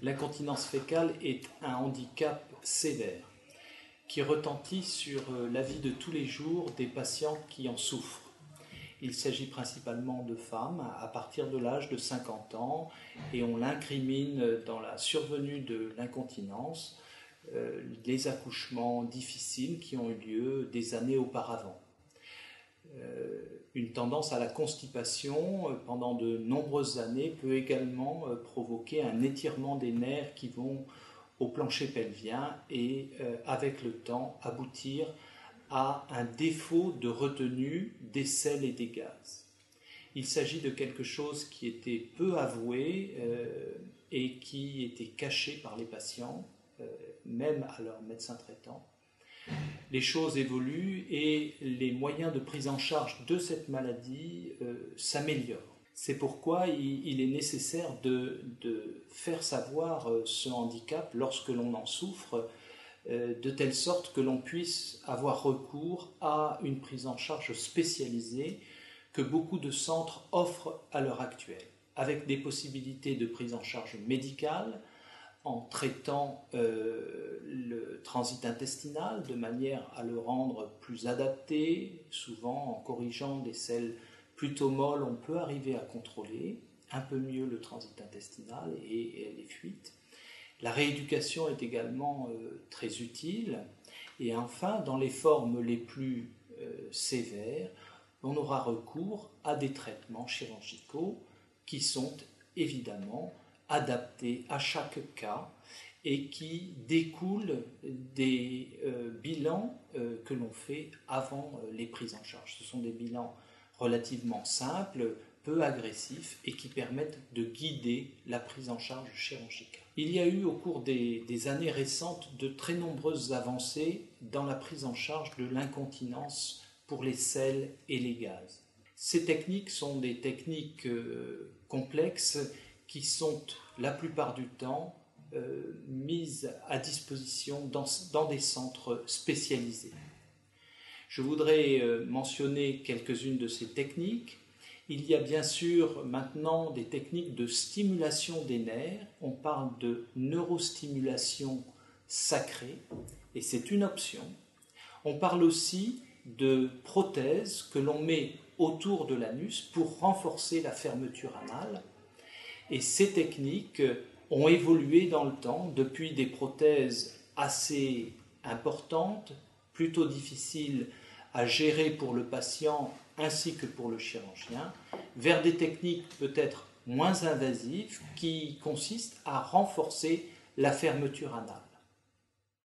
L'incontinence fécale est un handicap sévère qui retentit sur la vie de tous les jours des patients qui en souffrent. Il s'agit principalement de femmes à partir de l'âge de 50 ans et on l'incrimine dans la survenue de l'incontinence, les accouchements difficiles qui ont eu lieu des années auparavant. Une tendance à la constipation pendant de nombreuses années peut également provoquer un étirement des nerfs qui vont au plancher pelvien et avec le temps aboutir à un défaut de retenue des sels et des gaz. Il s'agit de quelque chose qui était peu avoué et qui était caché par les patients, même à leur médecin traitant. Les choses évoluent et les moyens de prise en charge de cette maladie s'améliorent. C'est pourquoi il est nécessaire de faire savoir ce handicap lorsque l'on en souffre, de telle sorte que l'on puisse avoir recours à une prise en charge spécialisée que beaucoup de centres offrent à l'heure actuelle, avec des possibilités de prise en charge médicale, en traitant le transit intestinal de manière à le rendre plus adapté, souvent en corrigeant des selles plutôt molles, on peut arriver à contrôler un peu mieux le transit intestinal et les fuites. La rééducation est également très utile. Et enfin, dans les formes les plus sévères, on aura recours à des traitements chirurgicaux qui sont évidemment adaptés à chaque cas et qui découlent des bilans que l'on fait avant les prises en charge. Ce sont des bilans relativement simples, peu agressifs et qui permettent de guider la prise en charge chirurgicale. Il y a eu au cours des années récentes de très nombreuses avancées dans la prise en charge de l'incontinence pour les sels et les gaz. Ces techniques sont des techniques complexes qui sont la plupart du temps mises à disposition dans des centres spécialisés. Je voudrais mentionner quelques-unes de ces techniques. Il y a bien sûr maintenant des techniques de stimulation des nerfs. On parle de neurostimulation sacrée et c'est une option. On parle aussi de prothèses que l'on met autour de l'anus pour renforcer la fermeture anale. Et ces techniques ont évolué dans le temps depuis des prothèses assez importantes, plutôt difficiles à gérer pour le patient ainsi que pour le chirurgien, vers des techniques peut-être moins invasives qui consistent à renforcer la fermeture anale.